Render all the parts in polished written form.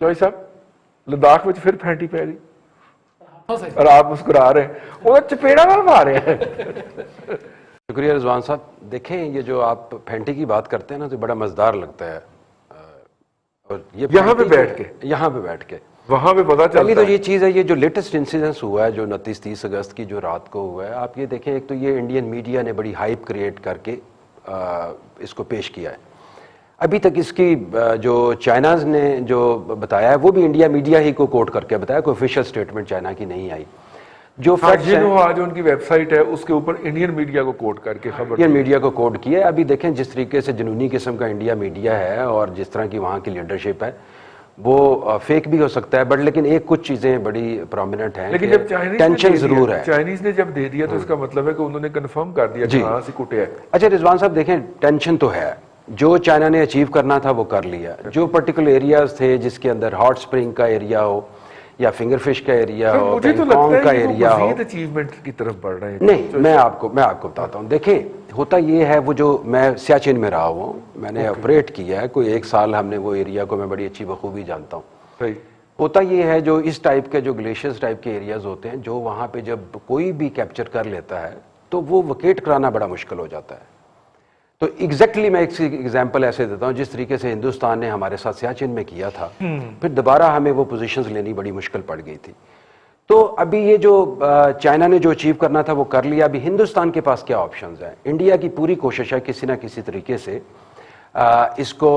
चौधरी साहब लद्दाख में फिर फैंटी पै गई और आप मुस्कुरा रहे हैं, वो चपेड़ा ना मारे हैं। शुक्रिया रिजवान साहब। देखें, ये जो आप फैंटी की बात करते हैं ना तो बड़ा मजेदार लगता है। और ये यहाँ पे बैठ के वहां पे पता चलता है। पहली तो ये चीज़ है, ये जो लेटेस्ट इंसिडेंस हुआ है जो 29-30 अगस्त की जो रात को हुआ है, आप ये देखें, एक तो ये इंडियन मीडिया ने बड़ी हाइप क्रिएट करके इसको पेश किया है। अभी तक इसकी जो चाइनाज ने जो बताया है वो भी इंडिया मीडिया ही को कोट करके बताया, कोई ऑफिशियल स्टेटमेंट चाइना की नहीं आई। जो फैक्ट्स हैं आज उनकी वेबसाइट है उसके ऊपर इंडियन मीडिया को कोट करके खबर, इंडियन मीडिया को कोट किया है। अभी देखें जिस तरीके से जुनूनी किस्म का इंडिया मीडिया है और जिस तरह की वहाँ की लीडरशिप है, वो फेक भी हो सकता है, बट लेकिन एक कुछ चीजें बड़ी प्रोमिनेंट हैं। लेकिन जब टेंशन जरूर है, चाइनीज ने जब दे दिया तो इसका मतलब है कि उन्होंने कंफर्म कर दिया कि हाँ से कुटे है। अच्छा रिजवान साहब देखें, टेंशन तो है, जो चाइना ने अचीव करना था वो कर लिया। जो पर्टिकुलर एरियाज थे जिसके अंदर हॉट स्प्रिंग का एरिया हो या फिंगरफिश का एरिया हो, मुझे तो लगता है का एरिया हो, अचीवमेंट की तरफ बढ़ रहे हैं। नहीं, मैं आपको बताता हूँ। देखें, होता ये है, वो जो मैं सियाचिन में रहा हुआ हूँ, मैंने ऑपरेट किया है कोई 1 साल, हमने वो एरिया को मैं बड़ी अच्छी बखूबी जानता हूँ। होता ये है, जो इस टाइप के जो ग्लेशियर्स टाइप के एरियाज होते हैं, जो वहाँ पे जब कोई भी कैप्चर कर लेता है तो वो वकेट कराना बड़ा मुश्किल हो जाता है। तो एग्जैक्टली मैं एक एग्जांपल ऐसे देता हूँ, जिस तरीके से हिंदुस्तान ने हमारे साथ सियाचिन में किया था, फिर दोबारा हमें वो पोजीशंस लेनी बड़ी मुश्किल पड़ गई थी। तो अभी ये जो चाइना ने जो अचीव करना था वो कर लिया। अभी हिंदुस्तान के पास क्या ऑप्शंस हैं? इंडिया की पूरी कोशिश है किसी ना किसी तरीके से इसको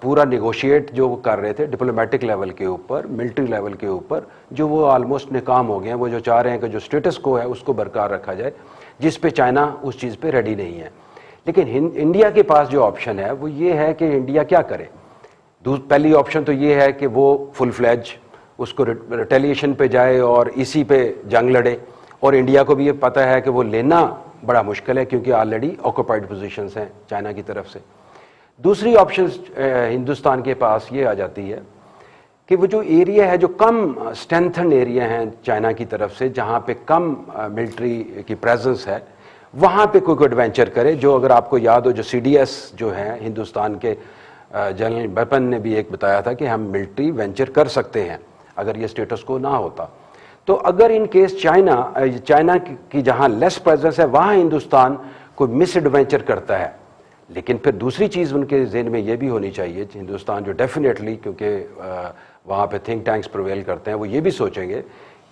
पूरा निगोशिएट जो कर रहे थे डिप्लोमेटिक लेवल के ऊपर, मिलिट्री लेवल के ऊपर, जो वो ऑलमोस्ट नाकाम हो गए हैं। वो जो चाह रहे हैं कि जो स्टेटस को है उसको बरकरार रखा जाए, जिस पे चाइना उस चीज़ पे रेडी नहीं है। लेकिन इंडिया के पास जो ऑप्शन है वो ये है कि इंडिया क्या करे। पहली ऑप्शन तो ये है कि वो फुल फ्लैज उसको रिटेलिएशन पे जाए और इसी पे जंग लड़े, और इंडिया को भी ये पता है कि वो लेना बड़ा मुश्किल है क्योंकि ऑलरेडी ऑक्यूपाइड पोजीशंस हैं चाइना की तरफ से। दूसरी ऑप्शन हिंदुस्तान के पास ये आ जाती है कि वो जो एरिया है, जो कम स्ट्रेंथन एरिया हैं चाइना की तरफ से, जहाँ पे कम मिलिट्री की प्रेजेंस है, वहाँ पे कोई एडवेंचर करे। जो अगर आपको याद हो, जो CDS जो है हिंदुस्तान के जनरल बिपिन ने भी एक बताया था कि हम मिलिट्री वेंचर कर सकते हैं अगर ये स्टेटस को ना होता। तो अगर इन केस चाइना की जहाँ लेस प्रेजेंस है वहाँ हिंदुस्तान कोई मिस एडवेंचर करता है, लेकिन फिर दूसरी चीज़ उनके ज़हन में ये भी होनी चाहिए, हिंदुस्तान जो डेफिनेटली, क्योंकि वहाँ पे थिंक टैंक्स प्रिवेल करते हैं, वो ये भी सोचेंगे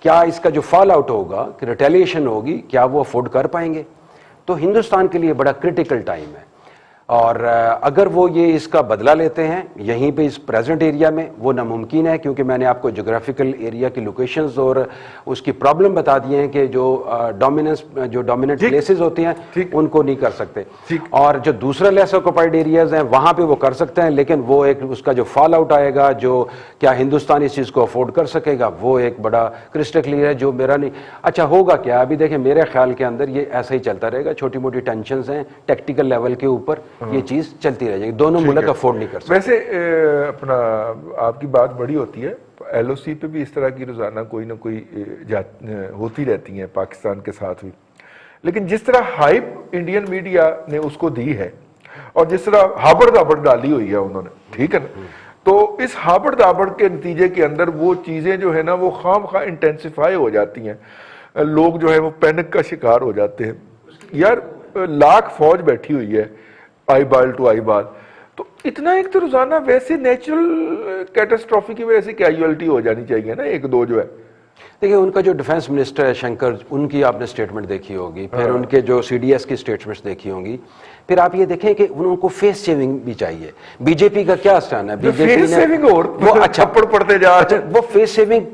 क्या इसका जो फॉल आउट होगा, कि रिटेलिएशन होगी, क्या वो अफोर्ड कर पाएंगे। तो हिंदुस्तान के लिए बड़ा क्रिटिकल टाइम है, और अगर वो ये इसका बदला लेते हैं यहीं पे इस प्रेजेंट एरिया में, वो नामुमकिन है, क्योंकि मैंने आपको जोग्राफिकल एरिया की लोकेशंस और उसकी प्रॉब्लम बता दिए हैं कि जो डोमिनेंट प्लेसेस होती हैं उनको नहीं कर सकते, और जो दूसरा लेस ऑक्यूपाइड एरियाज हैं वहाँ पे वो कर सकते हैं, लेकिन वो एक उसका जो फॉल आउट आएगा, जो क्या हिंदुस्तान इस चीज़ को अफोर्ड कर सकेगा, वो एक बड़ा क्रिस्टल क्लियर है, जो मेरा नहीं। अच्छा होगा क्या? अभी देखें, मेरे ख्याल के अंदर ये ऐसा ही चलता रहेगा, छोटी मोटी टेंशंस हैं टैक्टिकल लेवल के ऊपर, ये चीज चलती रह जाएगी, दोनों मुल्क अफोर्ड नहीं कर सकते। वैसे अपना आपकी बात बड़ी होती है, LOC पे भी इस तरह की रोजाना कोई ना कोई होती रहती है पाकिस्तान के साथ भी, लेकिन जिस तरह हाइप इंडियन मीडिया ने उसको दी है और जिस तरह हाबड़ दाबड़ डाली हुई है उन्होंने, ठीक है ना, तो इस हाबड़ दाबड़ के नतीजे के अंदर वो चीजें जो है ना वो खामखा इंटेंसिफाई हो जाती हैं, लोग जो है वो पैनिक का शिकार हो जाते हैं। यार लाख फौज बैठी हुई है आई बाल टू आई बाल, तो इतना एक तो रोजाना वैसे नेचुरल कैटास्ट्रॉफी की वजह से कैजुअलिटी हो जानी चाहिए ना, 1-2 जो है। देखिए, उनका जो डिफेंस मिनिस्टर है शंकर, उनकी आपने स्टेटमेंट देखी होगी, फिर उनके जो CDS की स्टेटमेंट्स देखी होंगी, फिर आप ये देखें कि उनको फेस सेविंग भी चाहिए। बीजेपी का क्या स्टैंड है? बीजेपी ने वो अच्छा पड़ते जा रहे हैं, वो फेस सेविंग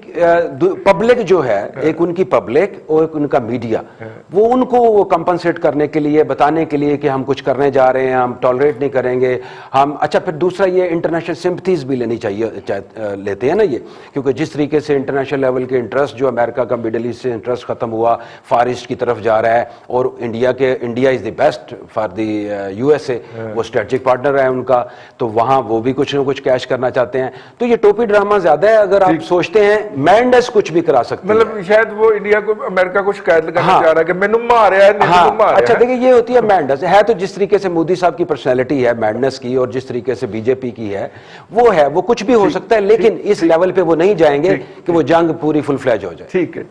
पब्लिक जो है, एक उनकी पब्लिक और एक उनका मीडिया, वो उनको वो कंपनसेट करने के लिए, बताने के लिए कि हम कुछ करने जा रहे हैं, हम टॉलरेट नहीं करेंगे हम। अच्छा, फिर दूसरा ये इंटरनेशनल सिंपथीज भी लेनी चाहिए, लेते हैं ना ये, क्योंकि जिस तरीके से इंटरनेशनल लेवल के इंटरेस्ट जो अमेरिका का मिडिल ईस्ट से इंटरेस्ट खत्म हुआ, फार ईस्ट की तरफ जा रहा है, और India is the best for the USA, वो स्ट्रेटेजिक पार्टनर है उनका, तो वहां वो भी कुछ ना कुछ कैश करना चाहते हैं। तो ये टोपी ड्रामा ज्यादा है। अगर आप सोचते हैं मैंडेस कुछ भी करा सकते हैं, मतलब शायद वो इंडिया को, अमेरिका को शिकायत लगाना चाह रहा है कि मैनू मारा है, हाँ, अच्छा देखिए ये होती है मैडनेस है। तो जिस तरीके से मोदी साहब की पर्सनैलिटी है मैडनेस की, और जिस तरीके से बीजेपी की है, वो कुछ भी हो सकता है, लेकिन इस लेवल पे वो नहीं जाएंगे कि वो जंग पूरी फुल फ्लैज हो जाए। ठीक है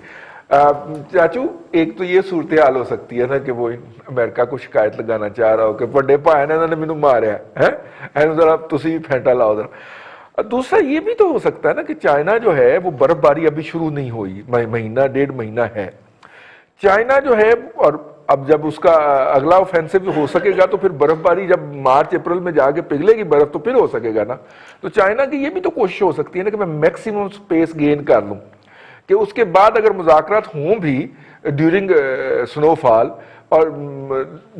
चाचू, एक तो ये सूरत हाल हो सकती है ना कि वो अमेरिका को शिकायत लगाना चाह रहा हो कि बड़े भाई ने इन्होंने मैनू मारा है, जरा तुसी फैंटा लाओ जरा। दूसरा ये भी तो हो सकता है ना कि चाइना जो है वो बर्फबारी अभी शुरू नहीं हुई, महीना 1.5 महीना है चाइना जो है, और अब जब उसका अगला ऑफेंसिव हो सकेगा तो फिर बर्फबारी जब मार्च अप्रैल में जाके पिघलेगी बर्फ तो फिर हो सकेगा ना। तो चाइना की ये भी तो कोशिश हो सकती है ना कि मैं मैक्सिमम स्पेस गेन कर लूं, कि उसके बाद अगर मुज़ाकरात हों भी ड्यूरिंग स्नोफॉल और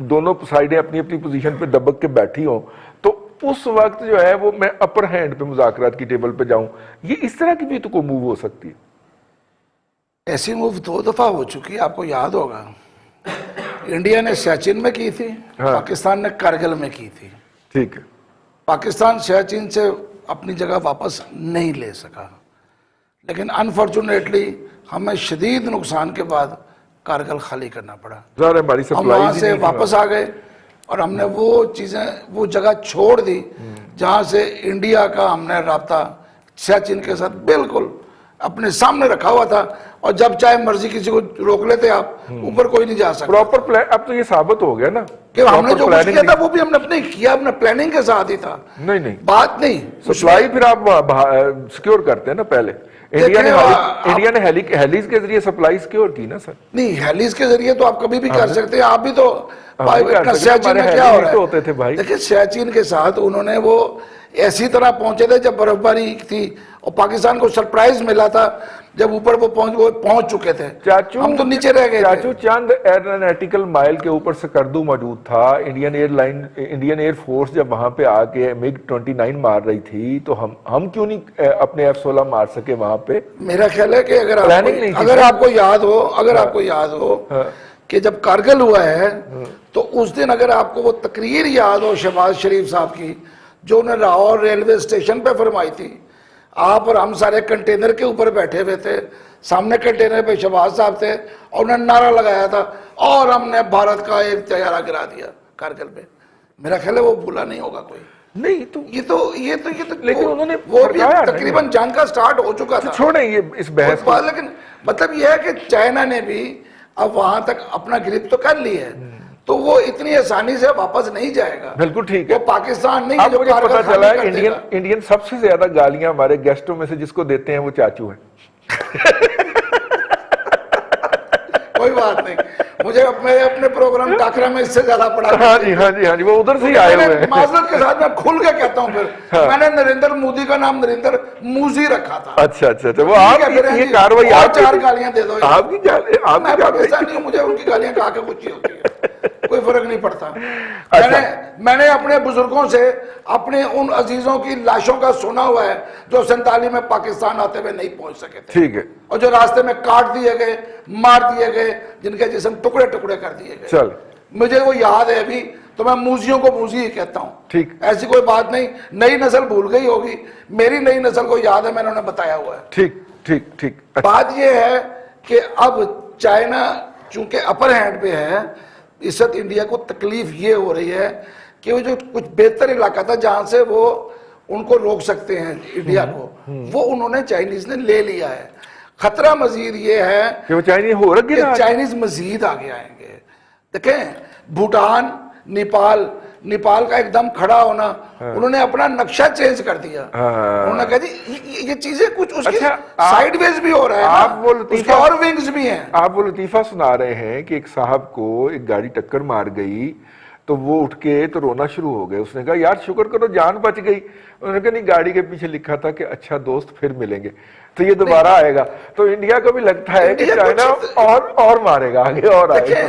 दोनों साइडें अपनी अपनी पोजीशन पे दबक के बैठी हों, तो उस वक्त जो है वो मैं अपर हैंड पे मुज़ाकरात की टेबल पे जाऊं। ये इस तरह की भी तो कोई मूव हो सकती है। ऐसी मूव 2 दफा हो चुकी है, आपको याद होगा। इंडिया ने सियाचिन में की थी, हाँ। पाकिस्तान ने कारगिल में की थी। ठीक है, पाकिस्तान सियाचिन से अपनी जगह वापस नहीं ले सका, लेकिन अनफॉर्चुनेटली हमें शदीद नुकसान के बाद कारगिल खाली करना पड़ा। हम वहां से वापस आ गए और हमने वो चीजें, वो जगह छोड़ दी जहां से इंडिया का हमने राब्ता सियाचिन के साथ बिल्कुल अपने सामने रखा हुआ था, और जब चाहे मर्जी किसी को रोक लेते आप, ऊपर कोई नहीं जा सकता। प्रॉपर प्लान अब तो ये साबित हो गया ना कि हमने जो कुछ किया था वो भी हमने अपने किया, अपने प्लानिंग के साथ ही था। नहीं बात नहीं, सप्लाई फिर आप सिक्योर करते हैं ना। पहले इंडिया ने हेलीज के जरिए सप्लाई सिक्योर की ना सर। नहीं, हेलीज के जरिए तो आप कभी भी कर सकते हैं। आप भी तो सियाचिन में क्या हो रहा है होते थे भाई। देखिए सियाचिन के साथ उन्होंने वो ऐसी तरह पहुंचे थे जब बर्फबारी थी, और पाकिस्तान को सरप्राइज मिला था जब ऊपर वो पहुंच चुके थे। चाचू, हम तो नीचे रह गए। चाचू, चंद एरोनॉटिकल माइल के ऊपर सकर्दू मौजूद था। इंडियन एयरफोर्स जब वहां पे आके मिग 29 मार रही थी, तो हम क्यों नहीं अपने F-16 मार सके वहां पे? मेरा ख्याल है कि अगर आपको याद हो कि जब कारगिल हुआ है, तो उस दिन अगर आपको वो तकरीर याद हो शहबाज शरीफ साहब की, जो उन्हें लाहौर रेलवे स्टेशन पे फरमाई थी, आप और हम सारे कंटेनर के ऊपर बैठे हुए थे, सामने कंटेनर पे शहबाज साहब थे, और उन्होंने नारा लगाया था, और हमने भारत का एक तैयारा गिरा दिया कारगिल में। मेरा ख्याल है वो भूला नहीं होगा कोई। नहीं तो ये तो लेकिन उन्होंने वो भी तकरीबन जंग का स्टार्ट हो चुका था। छोड़ें ये इस बहस को। लेकिन मतलब ये है कि चाइना ने भी अब वहां तक अपना ग्रिप तो कर ली है, तो वो इतनी आसानी से वापस नहीं जाएगा। बिल्कुल ठीक है। वो पाकिस्तान नहीं, अब मुझे पता चला है इंडियन सबसे ज्यादा गालियां हमारे गेस्टों में से जिसको देते हैं वो चाचू हैं। कोई बात नहीं, मुझे अपने प्रोग्राम काकरा में इससे ज्यादा पड़ा। हाँ जी, वो उधर से ही आए हुए हैं। माजरत के साथ मैं खुल के कहता हूँ फिर, मैंने नरेंद्र मोदी का नाम नरेंद्र मूजी रखा था। अच्छा, वो आप ये कार्रवाई, आप 4 गालियां दे दो। आपकी मैं पाकिस्तानी हूँ, मुझे उनकी गालियां खा के कुछ ही होती है, कोई फर्क नहीं पड़ता। मैंने अपने बुजुर्गों से अपने उन अजीजों की लाशों का सुना हुआ है जो 47 में पाकिस्तान आते हुए नहीं पहुंच सके थे। ठीक है। और जो रास्ते में काट दिए गए, मार दिए गए, जिनके जिस्म टुकड़े टुकड़े कर दिए गए। चल, मुझे वो याद है अभी, तो मैं मूजियों को मूजी ही कहता हूँ। ठीक, ऐसी कोई बात नहीं, नई नस्ल भूल गई होगी, मेरी नई नस्ल को याद है, मैंने उन्हें बताया हुआ है। ठीक। बात ये है कि अब चाइना चूंकि अपर हैंड पे है, इस वक्त इंडिया को तकलीफ ये हो रही है कि वो जो कुछ बेहतर इलाका था जहां से वो उनको रोक सकते हैं इंडिया को, वो उन्होंने चाइनीज ने ले लिया है। खतरा मजीद ये है कि वो चाइनीज मजीद आगे आएंगे। देखें भूटान, नेपाल का एकदम खड़ा होना, उन्होंने अपना नक्शा चेंज कर दिया। उन्होंने कहा जी ये चीजें कुछ उसके साइडवेज भी हो रहा है, आप वो लतीफा और विंग्स भी हैं। आप वो लतीफा सुना रहे हैं कि एक साहब को एक गाड़ी टक्कर मार गई, तो वो उठ के तो रोना शुरू हो गए। उसने कहा यार शुक्र करो जान बच गई। उन्होंने कहा नहीं, गाड़ी के पीछे लिखा था कि अच्छा दोस्त फिर मिलेंगे, तो ये दोबारा आएगा। तो इंडिया को भी लगता है कि चाइना और मारेगा आगे और आएगा।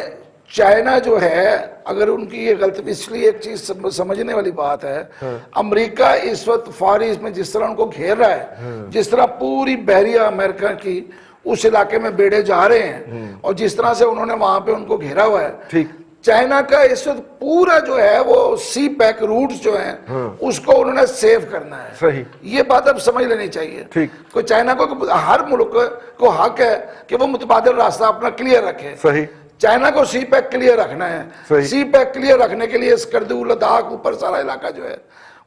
चाइना जो है, अगर उनकी ये गलती, इसलिए एक चीज समझने वाली बात है, अमेरिका इस वक्त फार ईस्ट में जिस तरह उनको घेर रहा है, जिस तरह पूरी बहरिया अमेरिका की उस इलाके में बेड़े जा रहे हैं, और जिस तरह से उन्होंने वहां पे उनको घेरा हुआ है, ठीक, चाइना का इस वक्त पूरा जो है वो सी पैक रूट्स जो हैं उसको उन्होंने सेव करना है। सही, ये बात अब समझ लेनी चाहिए। ठीक। कोई चाइना को हर मुल्क को हक है कि वो मुतबादिल रास्ता अपना क्लियर रखे। सही, चाइना को सी पैक क्लियर रखना है। सही। सी पैक क्लियर रखने के लिए स्कर्दू, लद्दाख, ऊपर सारा इलाका जो है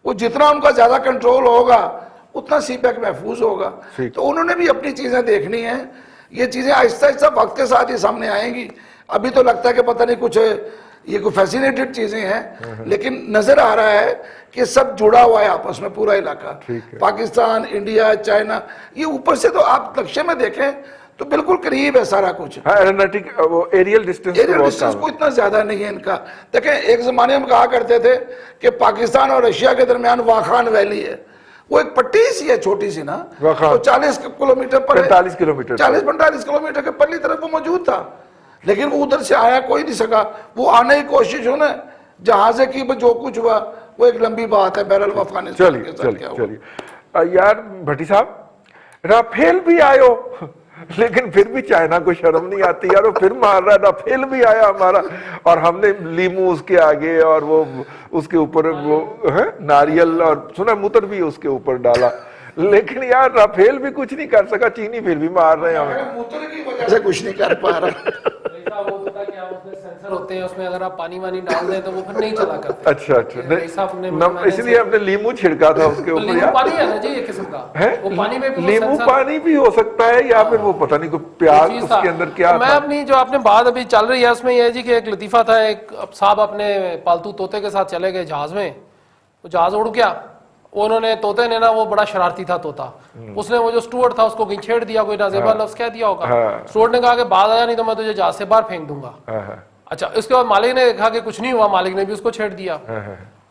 वो जितना उनका ज्यादा कंट्रोल होगा उतना सी पैक महफूज होगा। तो उन्होंने भी अपनी चीजें देखनी है। ये चीजें आहिस्ता आहिस्ता वक्त के साथ ही सामने आएंगी। अभी तो लगता है कि पता नहीं कुछ ये कोई फैसिनेटेड चीजें हैं, लेकिन नजर आ रहा है कि सब जुड़ा हुआ है आपस में, पूरा इलाका। पाकिस्तान, इंडिया, चाइना, ये ऊपर से तो आप नक्शे में देखें तो बिल्कुल करीब है सारा कुछ। एरोनॉटिक वो एरियल डिस्टेंस को इतना ज्यादा नहीं है इनका। देखें, एक जमाने में कहा करते थे कि पाकिस्तान और रशिया के दरमियान वाखान वैली है। वो एक पट्टी सी है छोटी सी ना, तो 40 किलोमीटर पर 45 किलोमीटर 40-45 किलोमीटर के पल्ली तरफ वो मौजूद था, लेकिन वो उधर से आया कोई नहीं सका। वो आने की कोशिश हो ना जहाजे की, जो कुछ हुआ वो एक लंबी बात है। बहरहाल अफगानिस्तान के साथ क्या हुआ। चलिए यार भट्टी साहब, राफेल भी आयो लेकिन फिर भी चाइना को शर्म नहीं आती यार, वो फिर मार रहा है। राफेल भी आया हमारा और हमने लीमू उसके आगे और वो उसके ऊपर वो है नारियल और सुना मूत्र भी उसके ऊपर डाला, लेकिन यार राफेल भी कुछ नहीं कर सका। चीनी फिर भी मार रहे हैं हमें। मूत्र की वजह से कुछ नहीं कर पा रहा। सेंसर होते हैं उसमें, अगर आप पानी वानी डाल दें तो वो फिर नहीं चला करते। अच्छा, इसलिए हमने लीमू छिड़का था उसके ऊपर। लीमू पानी है ना जी एक किस्म का है, वो पानी में भी लीमू पानी भी हो सकता है या फिर वो पता नहीं कोई प्याज उसके अंदर क्या था। मैं अपनी जो आपने बात अभी चल रही है उसमें यह जी कि एक लतीफा था, एक साहब अपने पालतू तोते के साथ चले गए जहाज में, वो जहाज उड़ गया। उन्होंने तोते ने ना, वो बड़ा शरारती था तोता, उसने वो जो स्टूअर्ड था उसको कहीं छेड़ दिया, कोई नाजेबा लफ्ज कह दिया होगा। स्टूअर्ड ने कहा कि बाहर आया नहीं तो मैं तुझे जहाज से बाहर फेंक दूंगा। अच्छा, इसके बाद मालिक ने देखा कि कुछ नहीं हुआ, मालिक ने भी उसको छेड़ दिया।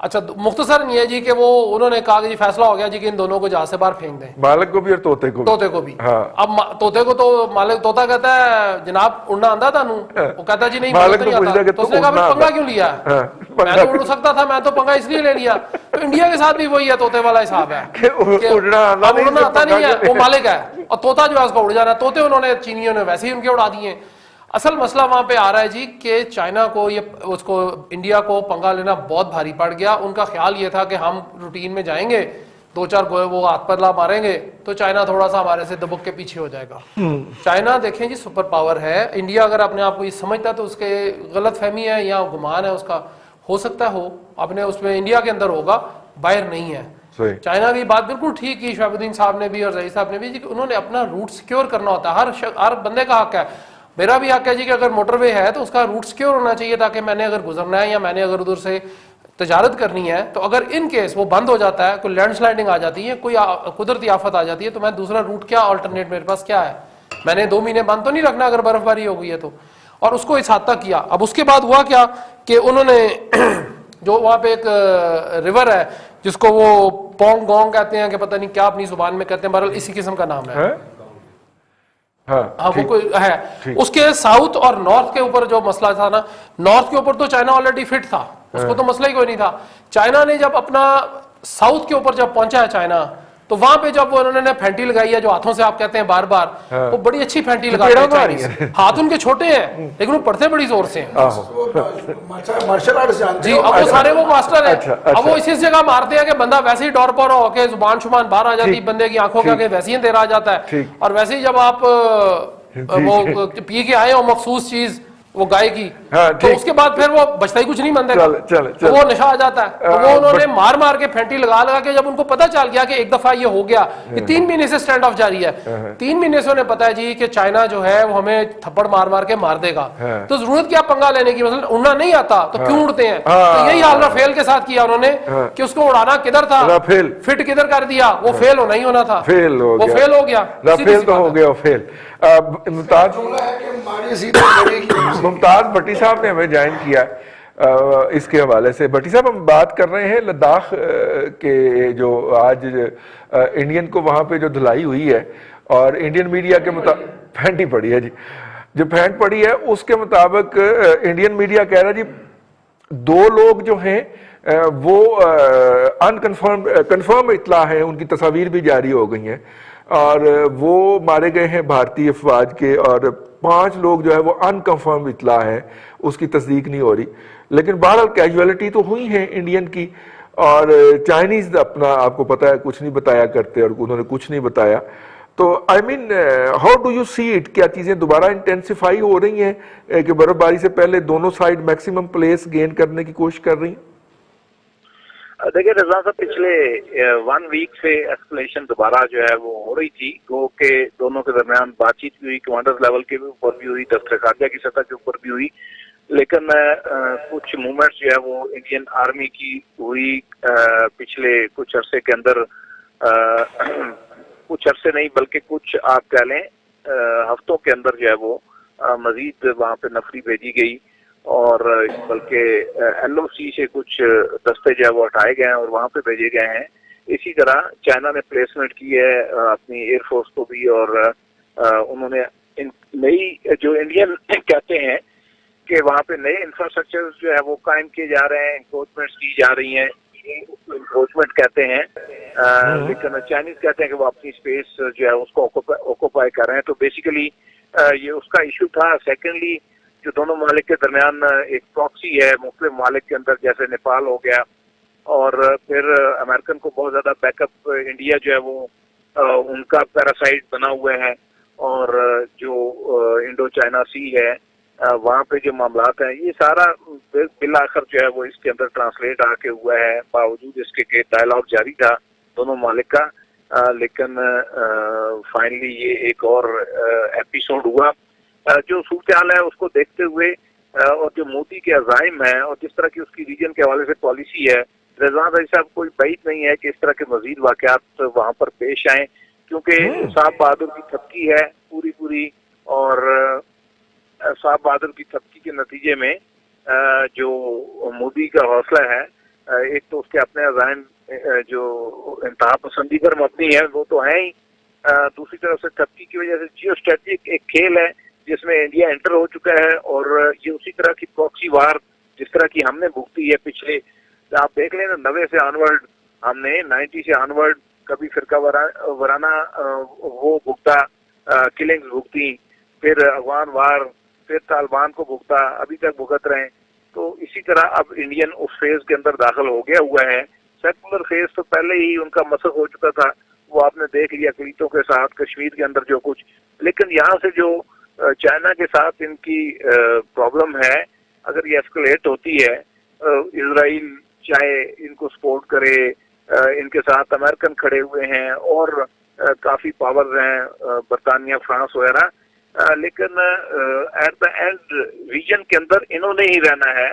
अच्छा, मुख्तसर नहीं है जी कि वो उन्होंने कहा कि जी फैसला हो गया जी कि इन दोनों को जहाज से बाहर फेंक दें, मालिक को भी और तोते को भी। अब तोते को तो मालिक, तोता कहता है जनाब उड़ना आंदा थानू, वो कहता जी नहीं मालिक नहीं आता। तो उसने कहा पंगा क्यों लिया? मैं तो उड़ सकता था, मैं तो पंगा इसलिए ले लिया। तो इंडिया के साथ भी वही है, तोते वाला हिसाब है, उड़ना आता नहीं है, वो मालिक है और तोता जो है उसका उड़ जाना है। तोते उन्होंने चीनियों ने वैसे ही उनके उड़ा दिए। असल मसला वहां पे आ रहा है जी कि चाइना को ये उसको इंडिया को पंगा लेना बहुत भारी पड़ गया। उनका ख्याल ये था कि हम रूटीन में जाएंगे, 2-4 वो हाथ पतला मारेंगे तो चाइना थोड़ा सा हमारे से दबक के पीछे हो जाएगा। चाइना देखें जी सुपर पावर है। इंडिया अगर अपने आप को ये समझता तो उसके गलत फहमी है या गुमान है उसका, हो सकता हो अपने उसमें इंडिया के अंदर होगा, बाहर नहीं है। चाइना की बात बिल्कुल ठीक की शहाबुद्दीन साहब ने भी और रईस साहब ने भी, उन्होंने अपना रूट सिक्योर करना होता है। हर बंदे का हक है, मेरा भी हक है जी कि अगर मोटरवे है तो उसका रूट सिक्योर होना चाहिए, ताकि मैंने अगर गुजरना है या मैंने अगर उधर से तजारत करनी है तो अगर इन केस वो बंद हो जाता है, कोई लैंडस्लाइडिंग आ जाती है, कोई कुदरती आफत आ जाती है, तो मैं दूसरा रूट क्या अल्टरनेट मेरे पास क्या है? मैंने 2 महीने बंद तो नहीं रखना अगर बर्फबारी हो गई है तो। और उसको इस हद तक किया। अब उसके बाद हुआ क्या कि उन्होंने जो वहां पे एक रिवर है जिसको वो पोंग गोंग कहते हैं कि पता नहीं क्या अपनी जुबान में कहते हैं, बहरहाल इसी किस्म का नाम है। हाँ, वो कोई है। उसके साउथ और नॉर्थ के ऊपर जो मसला था ना, नॉर्थ के ऊपर तो चाइना ऑलरेडी फिट था, उसको तो मसला ही कोई नहीं था। चाइना ने जब अपना साउथ के ऊपर जब पहुंचा है चाइना, तो वहां पे जब उन्होंने फैंटी लगाई है, जो हाथों से आप कहते हैं बार बार, वो बड़ी अच्छी फैंटी लगाते हैं चाइनीज। हाथ उनके छोटे हैं लेकिन वो पढ़ते बड़ी जोर से हैं। मार्शल आर्ट जानते जी, अब वो सारे वो मास्टर हैं। अब वो इसी जगह मारते हैं कि बंदा वैसे ही डर पर होके जुबान शुबान बाहर आ जाती है, बंदे की आंखों के आगे वैसे ही अंधेरा आ जाता है। और वैसे ही जब आप वो पी के आए हो मखसूस चीज वो गाय की, तो उसके बाद फिर वो बचता ही कुछ नहीं बंदे का, तो वो नशा आ जाता है। तो वो उन्होंने मार मार के फैंटी लगा लगा के, जब उनको पता चल गया कि एक दफा ये हो गया, ये 3 महीने से स्टैंड ऑफ जारी है, 3 महीने से उन्हें पता है जी कि चाइना जो है वो हमें थप्पड़ मार मार के मार देगा, तो जरूरत क्या पंगा लेने की? मतलब उड़ना नहीं आता तो क्यों उड़ते हैं? तो यही हाल राफेल के साथ किया उन्होंने कि उसको उड़ाना किधर था, फिट किधर कर दिया, वो फेल होना ही होना था, वो फेल हो गया। मुमताज भट्टी साहब ने हमें ज्वाइन किया इसके हवाले से। भट्टी साहब, हम बात कर रहे हैं लद्दाख के, जो आज इंडियन को वहां पे जो धुलाई हुई है और इंडियन मीडिया के मुताबिक फैंटी पड़ी है जी, जो फैंट पड़ी है उसके मुताबिक इंडियन मीडिया कह रहा है जी 2 लोग जो हैं वो कंफर्म इतला है, उनकी तस्वीर भी जारी हो गई हैं और वो मारे गए हैं भारतीय अफवाज के और 5 लोग जो है वो अनकंफर्म इतला है, उसकी तस्दीक नहीं हो रही। लेकिन बहरहाल कैजुअलिटी तो हुई है इंडियन की, और चाइनीज अपना आपको पता है कुछ नहीं बताया करते, और उन्होंने कुछ नहीं बताया। तो I mean how do you see it, क्या चीजें दोबारा इंटेंसिफाई हो रही हैं कि बर्फबारी से पहले दोनों साइड मैक्सिमम प्लेस गेन करने की कोशिश कर रही हैं? देखिए रज़ा साहब, पिछले 1 वीक से एस्केलेशन दोबारा जो है वो हो रही थी। गो के दोनों के दरमियान बातचीत भी हुई, कमांडर्स लेवल के भी ऊपर भी हुई, दफ्तर खारजा की सतह के ऊपर भी हुई, लेकिन कुछ मूवमेंट्स जो है वो इंडियन आर्मी की हुई पिछले कुछ अरसे के अंदर, कुछ अरसे नहीं बल्कि कुछ आप कह लें हफ्तों के अंदर जो है वो मजीद वहाँ पे नफरी भेजी गई, और बल्कि LOC से कुछ दस्ते जो है वो हटाए गए हैं और वहाँ पे भेजे गए हैं। इसी तरह चाइना ने प्लेसमेंट की है अपनी एयरफोर्स को भी, और उन्होंने नई जो इंडियन कहते हैं कि वहाँ पे नए इंफ्रास्ट्रक्चर जो है वो कायम किए जा रहे हैं, इंक्रोचमेंट्स की जा रही हैं, इंक्रोचमेंट कहते हैं, लेकिन चाइनीज कहते हैं कि वो अपनी स्पेस जो है उसको ऑक्यूपाई कर रहे हैं। तो बेसिकली ये उसका इशू था। सेकेंडली, जो दोनों ममालिक के दरमियान एक प्रॉक्सी है मुख्तलिफ ममालिक के अंदर, जैसे नेपाल हो गया, और फिर अमेरिकन को बहुत ज्यादा बैकअप इंडिया जो है वो उनका पैरासाइट बना हुए हैं, और जो इंडो चाइना सी है वहाँ पे जो मामलात हैं, ये सारा बिल आखिर जो है वो इसके अंदर ट्रांसलेट आके हुआ है, बावजूद इसके कि डायलॉग जारी था दोनों ममालिक का, लेकिन फाइनली ये एक और एपिसोड हुआ। जो सूरत-ए-हाल है उसको देखते हुए और जो मोदी के अज़ाइम है और जिस तरह की उसकी रीजन के हवाले से पॉलिसी है, रिजवान भाई साहब कोई बात नहीं है कि इस तरह के मजीद वाक़यात वहाँ पर पेश आए, क्योंकि साहब बहादुर की थपकी है पूरी, और साहब बहादुर की थपकी के नतीजे में जो मोदी का हौसला है, एक तो उसके अपने अज़ाइम जो इंतहा पसंदी पर मबनी है वो तो है ही, दूसरी तरफ से थपकी की वजह से जियो स्ट्रेटेजिक एक खेल है जिसमें इंडिया एंटर हो चुका है, और ये उसी तरह की प्रॉक्सी वार जिस तरह की हमने भुगती है पिछले, आप देख लें ना, 90 से ऑनवर्ड हमने 90 से ऑनवर्ड कभी फिरका वराना वो भुगता, किलिंग्स भुगती, फिर अफगान वार, फिर तालिबान को भुगता, अभी तक भुगत रहे हैं। तो इसी तरह अब इंडियन उस फेज के अंदर दाखिल हो गया हुआ है। सेकुलर फेज तो पहले ही उनका मसक हो चुका था, वो आपने देख लिया अक़लीतों के साथ कश्मीर के अंदर जो कुछ, लेकिन यहाँ से जो चाइना के साथ इनकी प्रॉब्लम है, अगर ये एस्केलेट होती है, इजराइल चाहे इनको सपोर्ट करे, इनके साथ अमेरिकन खड़े हुए हैं और काफी पावर्स हैं, बरतानिया, फ्रांस वगैरह, लेकिन एट द एंड रीजन के अंदर इन्होंने ही रहना है।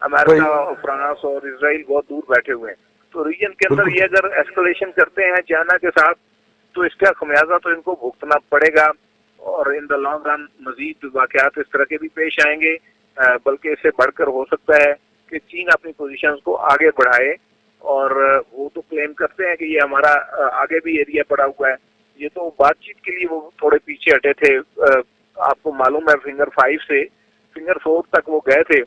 अमेरिका और फ्रांस और इजराइल बहुत दूर बैठे हुए हैं, तो रीजन के अंदर ये अगर एस्केलेशन करते हैं चाइना के साथ, तो इसका खमियाजा तो इनको भुगतना पड़ेगा, और इन द लॉन्ग रन मजीद वाकयात इस तरह के भी पेश आएंगे, बल्कि इससे बढ़कर हो सकता है कि चीन अपनी पोजीशंस को आगे बढ़ाए, और वो तो क्लेम करते हैं कि ये हमारा आगे भी एरिया पड़ा हुआ है। ये तो बातचीत के लिए वो थोड़े पीछे हटे थे, आपको मालूम है फिंगर 5 से फिंगर 4 तक वो गए थे,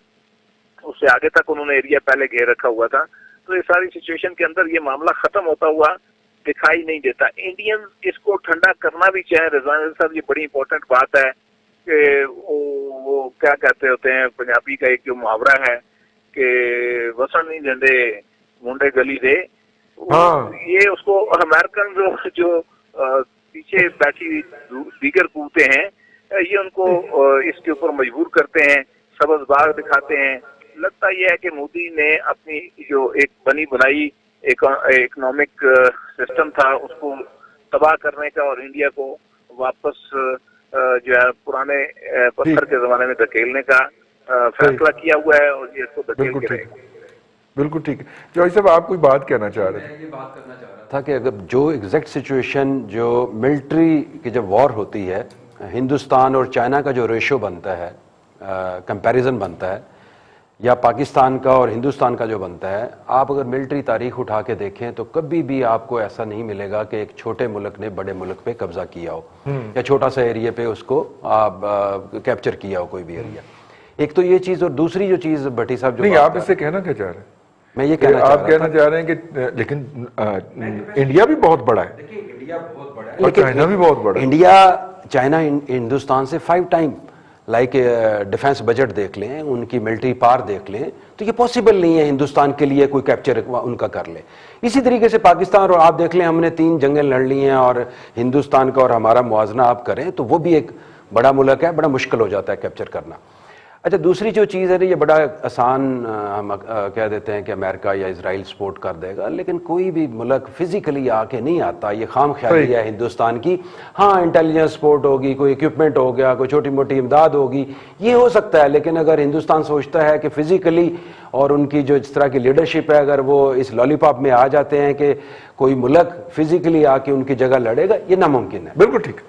उससे आगे तक उन्होंने एरिया पहले घेर रखा हुआ था। तो ये सारी सिचुएशन के अंदर ये मामला खत्म होता हुआ दिखाई नहीं देता। इंडियन इसको ठंडा करना भी चाहे, रिजवान साहब, ये बड़ी इंपॉर्टेंट बात है कि वो क्या कहते होते हैं, पंजाबी का एक जो मुहावरा है कि वसन नहीं देंदे मुंडे गली दे, ये उसको अमेरिकन जो पीछे बैठी दीगर कुत्ते हैं, ये उनको इसके ऊपर मजबूर करते हैं, सबज बाग दिखाते हैं। लगता यह है कि मोदी ने अपनी जो एक बनी बनाई इकोनॉमिक सिस्टम था उसको तबाह करने का और इंडिया को वापस जो है पुराने पत्थर के जमाने में धकेलने का फैसला किया हुआ है, और ये इसको धकेल के रहेगा। बिल्कुल ठीक है। जॉय साहब, आप कोई बात कहना चाह रहे थे? मैं ये बात करना चाह रहा था कि अगर जो एग्जैक्ट सिचुएशन जो मिलिट्री की जब वॉर होती है, हिंदुस्तान और चाइना का जो रेशो बनता है, कंपैरिजन बनता है, या पाकिस्तान का और हिंदुस्तान का जो बनता है, आप अगर मिलिट्री तारीख उठा के देखें तो कभी भी आपको ऐसा नहीं मिलेगा कि एक छोटे मुल्क ने बड़े मुल्क पे कब्जा किया हो, या छोटा सा एरिया पे उसको कैप्चर किया हो कोई भी एरिया। एक तो ये चीज़, और दूसरी जो चीज़ भट्टी साहब जो नहीं, आप इससे कहना क्या चाह रहे हैं? मैं ये कहना चाह रहे हैं कि लेकिन इंडिया भी बहुत बड़ा है, देखिए इंडिया बहुत बड़ा है, और चाइना भी बहुत बड़ा है। इंडिया चाइना हिंदुस्तान से 5 टाइम लाइक डिफेंस बजट देख लें, उनकी मिलिट्री पावर देख लें, तो ये पॉसिबल नहीं है हिंदुस्तान के लिए कोई कैप्चर उनका कर ले। इसी तरीके से पाकिस्तान, और आप देख लें हमने 3 जंगें लड़ ली हैं और हिंदुस्तान का और हमारा मुआवजा आप करें तो वो भी एक बड़ा मुल्क है, बड़ा मुश्किल हो जाता है कैप्चर करना। अच्छा, दूसरी जो चीज़ है ना, ये बड़ा आसान हम कह देते हैं कि अमेरिका या इजराइल सपोर्ट कर देगा, लेकिन कोई भी मुल्क फिजिकली आके नहीं आता, ये खाम ख्याली है हिंदुस्तान की। हाँ, इंटेलिजेंस सपोर्ट होगी, कोई इक्विपमेंट हो गया, कोई छोटी मोटी इमदाद होगी, ये हो सकता है, लेकिन अगर हिंदुस्तान सोचता है कि फिजिकली और उनकी जो इस तरह की लीडरशिप है, अगर वो इस लॉलीपॉप में आ जाते हैं कि कोई मुल्क फिजिकली आके उनकी जगह लड़ेगा, ये नामुमकिन है। बिल्कुल ठीक।